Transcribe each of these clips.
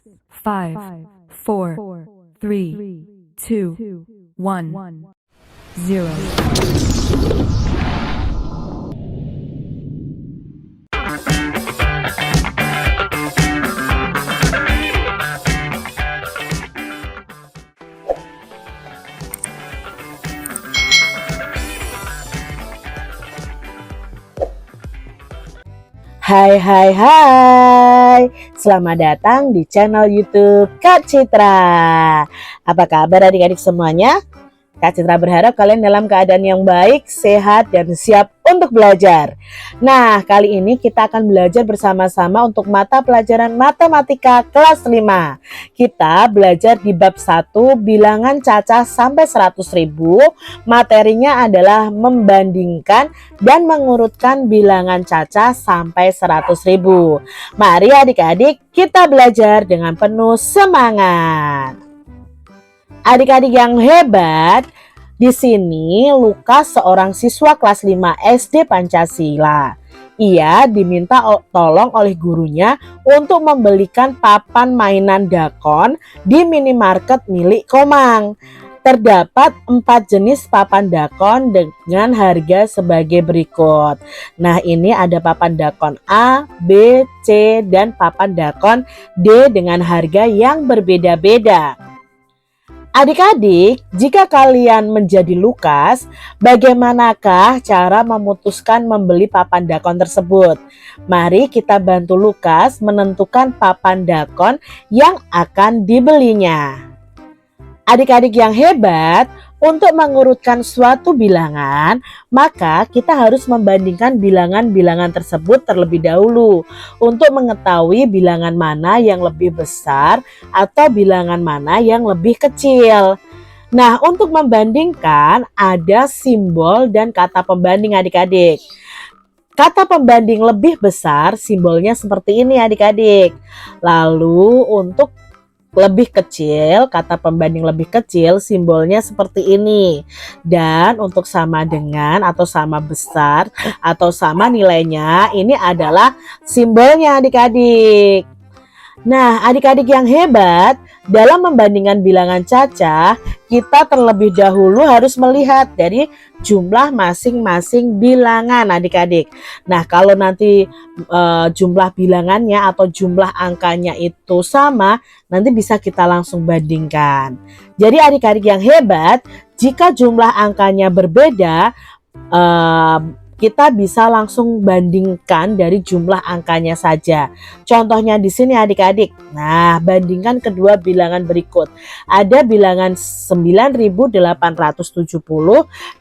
5, 4, 3, 2, 1, 0. Hai, selamat datang di channel YouTube Kak Citra. Apa kabar adik-adik semuanya? Kak Citra berharap kalian dalam keadaan yang baik, sehat, dan siap untuk belajar. Nah, kali ini kita akan belajar bersama-sama untuk mata pelajaran matematika kelas 5. Kita belajar di bab 1, bilangan cacah sampai 100.000. Materinya adalah membandingkan dan mengurutkan bilangan cacah sampai 100.000. Mari adik-adik kita belajar dengan penuh semangat. Adik-adik yang hebat, di sini Lukas seorang siswa kelas 5 SD Pancasila. Ia diminta tolong oleh gurunya untuk membelikan papan mainan dakon di minimarket milik Komang. Terdapat 4 jenis papan dakon dengan harga sebagai berikut. Nah, ini ada papan dakon A, B, C, dan papan dakon D dengan harga yang berbeda-beda. Adik-adik, jika kalian menjadi Lukas, bagaimanakah cara memutuskan membeli papan dakon tersebut? Mari kita bantu Lukas menentukan papan dakon yang akan dibelinya. Adik-adik yang hebat, untuk mengurutkan suatu bilangan, maka kita harus membandingkan bilangan-bilangan tersebut terlebih dahulu untuk mengetahui bilangan mana yang lebih besar atau bilangan mana yang lebih kecil. Nah, untuk membandingkan ada simbol dan kata pembanding adik-adik. Kata pembanding lebih besar simbolnya seperti ini adik-adik. Lalu untuk lebih kecil, kata pembanding lebih kecil simbolnya seperti ini. Dan untuk sama dengan atau sama besar atau sama nilainya, ini adalah simbolnya adik-adik. Nah, adik-adik yang hebat, dalam membandingkan bilangan cacah, kita terlebih dahulu harus melihat dari jumlah masing-masing bilangan adik-adik. Nah, kalau nanti jumlah bilangannya atau jumlah angkanya itu sama, nanti bisa kita langsung bandingkan. Jadi adik-adik yang hebat, jika jumlah angkanya berbeda, kita bisa langsung bandingkan dari jumlah angkanya saja. Contohnya di sini adik-adik. Nah, bandingkan kedua bilangan berikut. Ada bilangan 9.870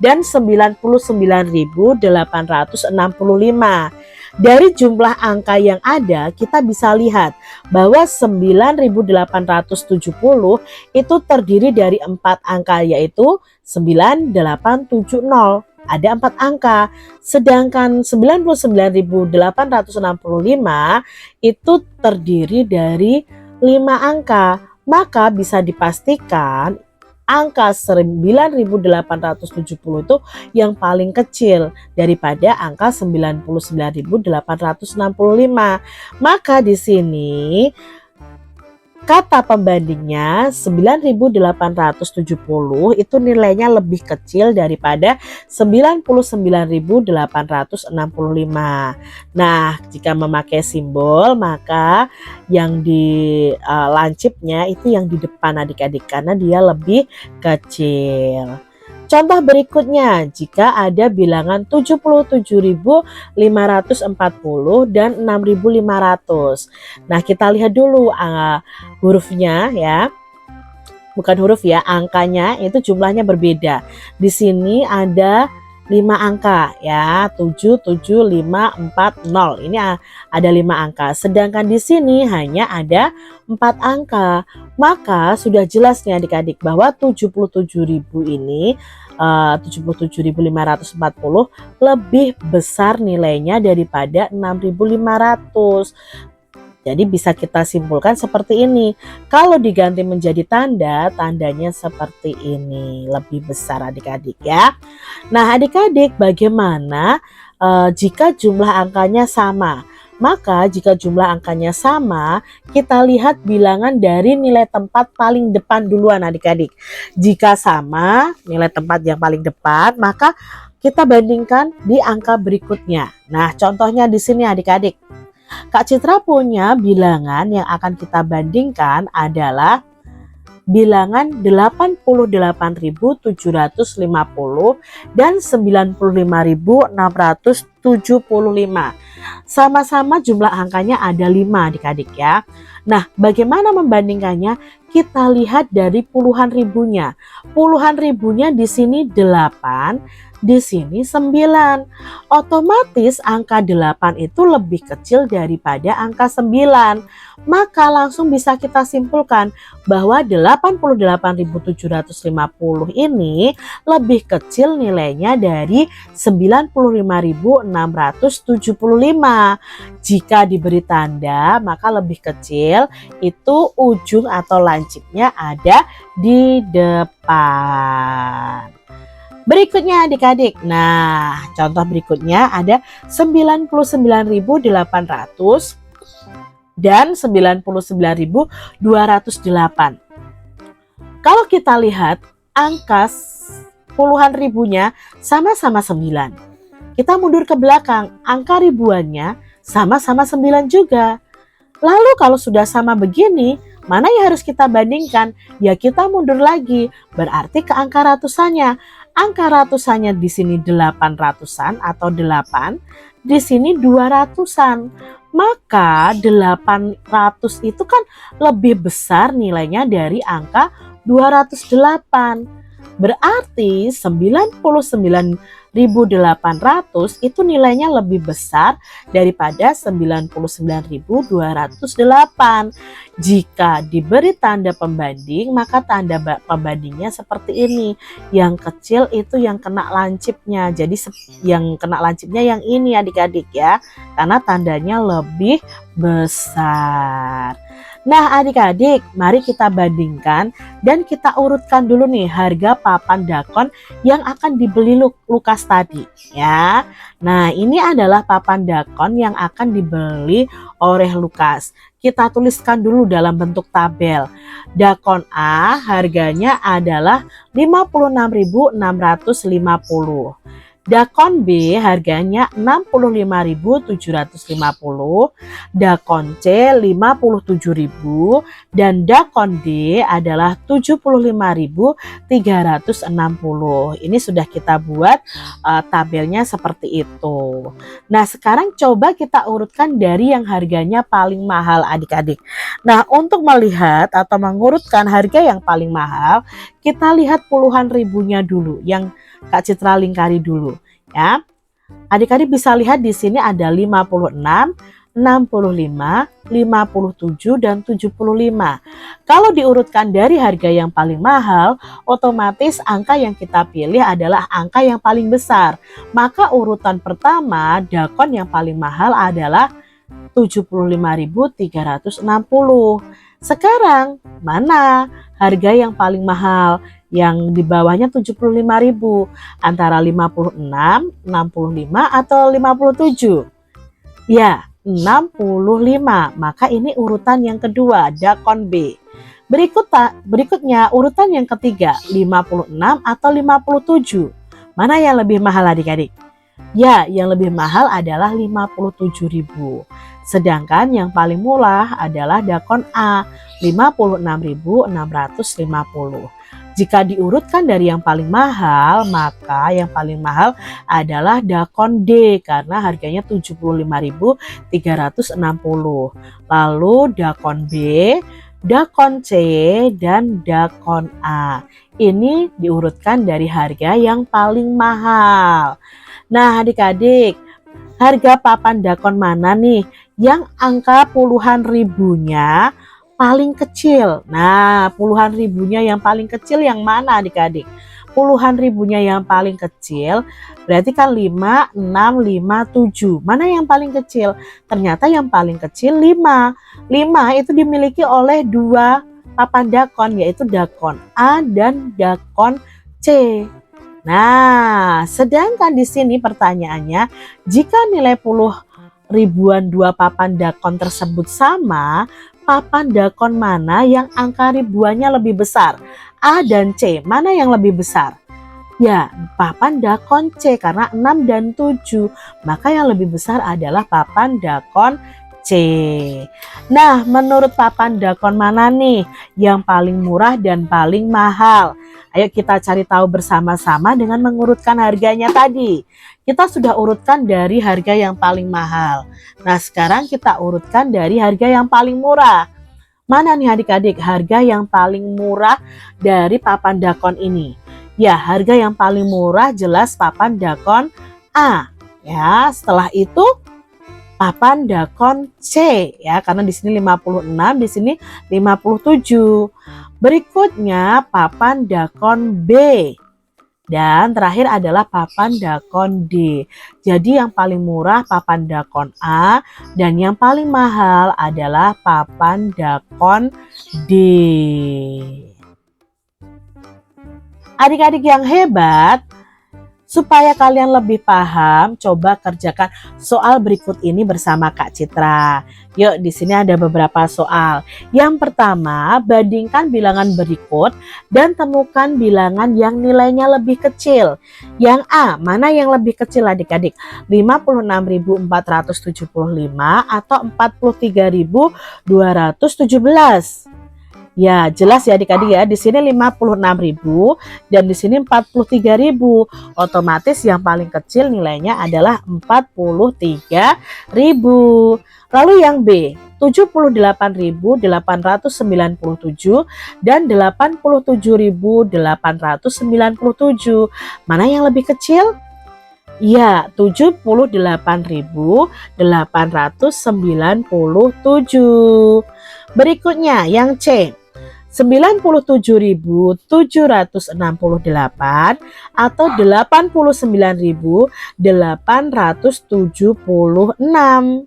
dan 99.865. Dari jumlah angka yang ada, kita bisa lihat bahwa 9.870 itu terdiri dari 4 angka, yaitu 9870. Ada 4 angka, sedangkan 99.865 itu terdiri dari 5 angka. Maka bisa dipastikan angka 9.870 itu yang paling kecil daripada angka 99.865. Maka di sini kata pembandingnya 9.870 itu nilainya lebih kecil daripada 99.865. Nah, jika memakai simbol, maka yang di lancipnya itu yang di depan adik-adik karena dia lebih kecil. Contoh berikutnya, jika ada bilangan 77.540 dan 6.500. Nah, kita lihat dulu hurufnya ya. Bukan huruf ya, angkanya itu jumlahnya berbeda. Di sini ada 5 angka ya, 77540. Ini ada 5 angka. Sedangkan di sini hanya ada 4 angka. Maka sudah jelas nih adik-adik bahwa 77.000 ini 77.540 lebih besar nilainya daripada 6.500. Jadi bisa kita simpulkan seperti ini. Kalau diganti menjadi tanda, tandanya seperti ini, lebih besar adik-adik ya. Nah adik-adik, bagaimana jika jumlah angkanya sama? Maka jika jumlah angkanya sama, kita lihat bilangan dari nilai tempat paling depan duluan adik-adik. Jika sama nilai tempat yang paling depan, maka kita bandingkan di angka berikutnya. Nah, contohnya di sini adik-adik. Kak Citra punya bilangan yang akan kita bandingkan adalah bilangan 88.750 dan 95.675. Sama-sama jumlah angkanya ada 5 adik-adik ya. Nah, bagaimana membandingkannya? Kita lihat dari puluhan ribunya. Puluhan ribunya di sini 8, di sini 9. Otomatis angka 8 itu lebih kecil daripada angka 9. Maka langsung bisa kita simpulkan bahwa 88.750 ini lebih kecil nilainya dari 95.675. Jika diberi tanda, maka lebih kecil itu ujung atau lancipnya ada di depan. Berikutnya adik-adik. Nah, contoh berikutnya ada 99.800 dan 99.208. Kalau kita lihat angka puluhan ribunya sama-sama 9. Kita mundur ke belakang, angka ribuannya sama-sama 9 juga. Lalu kalau sudah sama begini, mana yang harus kita bandingkan? Ya kita mundur lagi, berarti ke angka ratusannya. Angka ratusannya di sini 800-an atau 8, di sini 200-an. Maka 800 itu kan lebih besar nilainya dari angka 208. Berarti 99.800 itu nilainya lebih besar daripada 99.208. Jika diberi tanda pembanding, maka tanda pembandingnya seperti ini. Yang kecil itu yang kena lancipnya. Jadi yang kena lancipnya yang ini adik-adik ya. Karena tandanya lebih besar. Nah adik-adik, mari kita bandingkan dan kita urutkan dulu nih harga papan dakon yang akan dibeli Lukas tadi ya. Nah ini adalah papan dakon yang akan dibeli oleh Lukas. Kita tuliskan dulu dalam bentuk tabel. Dakon A harganya adalah 56.650. Dakon B harganya 65.750, dakon C 57.000 dan dakon D adalah 75.360. Ini sudah kita buat tabelnya seperti itu. Nah, sekarang coba kita urutkan dari yang harganya paling mahal adik-adik. Nah, untuk melihat atau mengurutkan harga yang paling mahal, kita lihat puluhan ribunya dulu yang Kak Citra lingkari dulu ya. Adik-adik bisa lihat di sini ada 56, 65, 57 dan 75. Kalau diurutkan dari harga yang paling mahal, otomatis angka yang kita pilih adalah angka yang paling besar. Maka urutan pertama, dakon yang paling mahal adalah 75.360. Sekarang mana harga yang paling mahal? Yang di bawahnya 75.000, antara 56, 65 atau 57? Ya, 65. Maka ini urutan yang kedua, dakon B. Berikutnya urutan yang ketiga, 56 atau 57. Mana yang lebih mahal adik-adik? Ya, yang lebih mahal adalah 57.000. Sedangkan yang paling murah adalah dakon A, 56.650. Jika diurutkan dari yang paling mahal, maka yang paling mahal adalah dakon D karena harganya 75.360. Lalu dakon B, dakon C, dan dakon A. Ini diurutkan dari harga yang paling mahal. Nah adik-adik, harga papan dakon mana nih yang angka puluhan ribunya paling kecil? Nah, puluhan ribunya yang paling kecil yang mana adik-adik? Puluhan ribunya yang paling kecil berarti kan 5, 6, 5, 7. Mana yang paling kecil? Ternyata yang paling kecil 5. 5 itu dimiliki oleh dua papan dakon, yaitu dakon A dan dakon C. Nah, sedangkan di sini pertanyaannya, jika nilai ribuan dua papan dakon tersebut sama, papan dakon mana yang angka ribuannya lebih besar? A dan C, mana yang lebih besar? Ya, papan dakon C karena 6 dan 7. Maka yang lebih besar adalah papan dakon C. Nah, menurut papan dakon mana nih yang paling murah dan paling mahal? Ayo kita cari tahu bersama-sama dengan mengurutkan harganya tadi. Kita sudah urutkan dari harga yang paling mahal. Nah, sekarang kita urutkan dari harga yang paling murah. Mana nih adik-adik harga yang paling murah dari papan dakon ini? Ya, harga yang paling murah jelas papan dakon A. Ya, setelah itu papan dakon C ya, karena di sini 56, di sini 57. Berikutnya papan dakon B. Dan terakhir adalah papan dakon D. Jadi yang paling murah papan dakon A dan yang paling mahal adalah papan dakon D. Adik-adik yang hebat, supaya kalian lebih paham, coba kerjakan soal berikut ini bersama Kak Citra. Yuk, di sini ada beberapa soal. Yang pertama, bandingkan bilangan berikut dan temukan bilangan yang nilainya lebih kecil. Yang A, mana yang lebih kecil adik-adik? 56.475 atau 43.217? Ya, jelas ya adik-adik ya. Di sini 56.000 dan di sini 43.000. Otomatis yang paling kecil nilainya adalah 43.000. Lalu yang B, 78.897 dan 87.897. Mana yang lebih kecil? Ya, 78.897. Berikutnya yang C, 97.768 atau 89.876.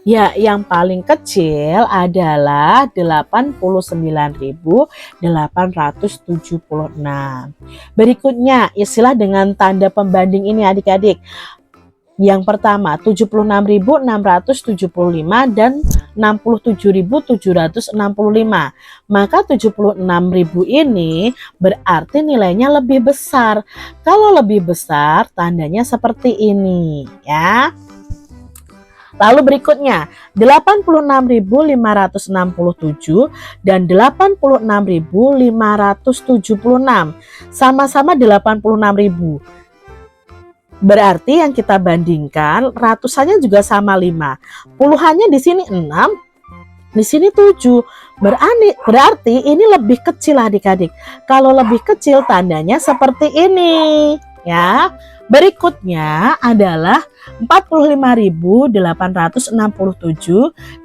Ya, yang paling kecil adalah 89.876. Berikutnya, istilah dengan tanda pembanding ini adik-adik. Yang pertama 76.675 dan 67.765. Maka 76.000 ini berarti nilainya lebih besar. Kalau lebih besar tandanya seperti ini ya. Lalu berikutnya 86.567 dan 86.576. Sama-sama 86.000. Berarti yang kita bandingkan ratusannya juga sama 5. Puluhannya di sini 6, di sini 7. Berarti ini lebih kecil adik-adik. Kalau lebih kecil tandanya seperti ini ya. Berikutnya adalah 45.867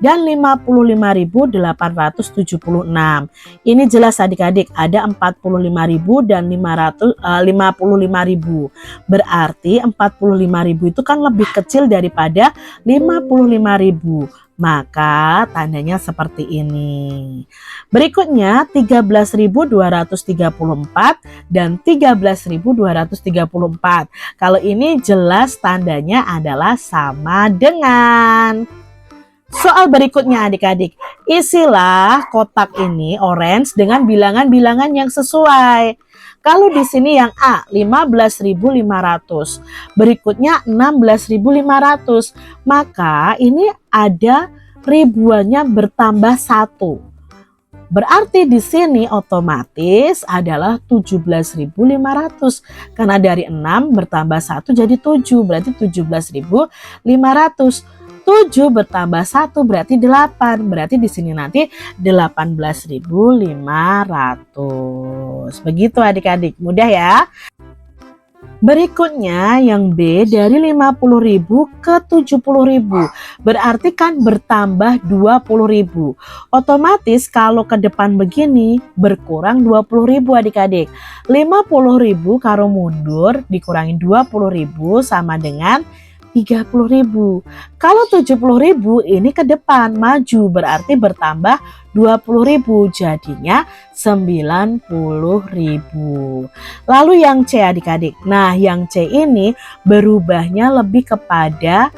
dan 55.876. Ini jelas adik-adik ada 45.000 dan 55.000. Berarti 45.000 itu kan lebih kecil daripada 55.000. Maka tandanya seperti ini. Berikutnya 13.234 dan 13.234. Kalau ini jelas tandanya adalah sama dengan. Soal berikutnya adik-adik, isilah kotak ini orange dengan bilangan-bilangan yang sesuai. Kalau di sini yang A 15.500, berikutnya 16.500, maka ini ada ribuannya bertambah 1. Berarti di sini otomatis adalah 17.500 karena dari 6 bertambah 1 jadi 7, berarti 17.500. 7 bertambah 1 berarti 8. Berarti di sini nanti 18.500. Begitu adik-adik, mudah ya. Berikutnya yang B dari 50.000 ke 70.000. Berarti kan bertambah 20.000. Otomatis kalau ke depan begini berkurang 20.000 adik-adik. 50.000 kalau mundur dikurangin 20.000 sama dengan 30.000. Kalau 70.000 ini ke depan maju berarti bertambah 20.000 jadinya 90.000. Lalu yang C adik-adik. Nah, yang C ini berubahnya lebih kepada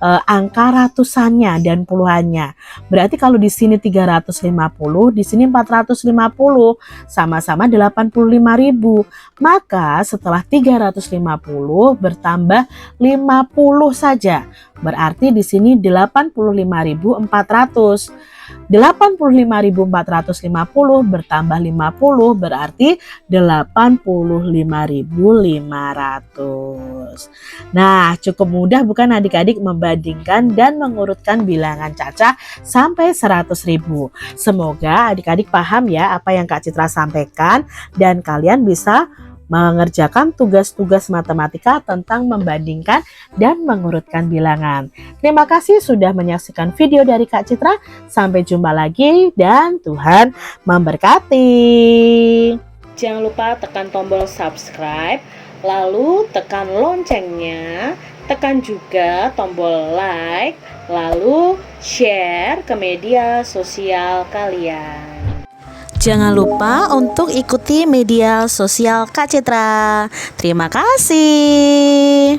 angka ratusannya dan puluhannya. Berarti kalau di sini 350, di sini 450, sama-sama 85.000. Maka setelah 350 bertambah 50 saja. Berarti di sini 85.400. 85.450 bertambah 50 berarti 85.500. Nah, cukup mudah bukan adik-adik membandingkan dan mengurutkan bilangan Caca sampai 100.000. Semoga adik-adik paham ya apa yang Kak Citra sampaikan dan kalian bisa mengerjakan tugas-tugas matematika tentang membandingkan dan mengurutkan bilangan. Terima kasih sudah menyaksikan video dari Kak Citra. Sampai jumpa lagi dan Tuhan memberkati. Jangan lupa tekan tombol subscribe, lalu tekan loncengnya, tekan juga tombol like, lalu share ke media sosial kalian. Jangan lupa untuk ikuti media sosial Kak Citra. Terima kasih.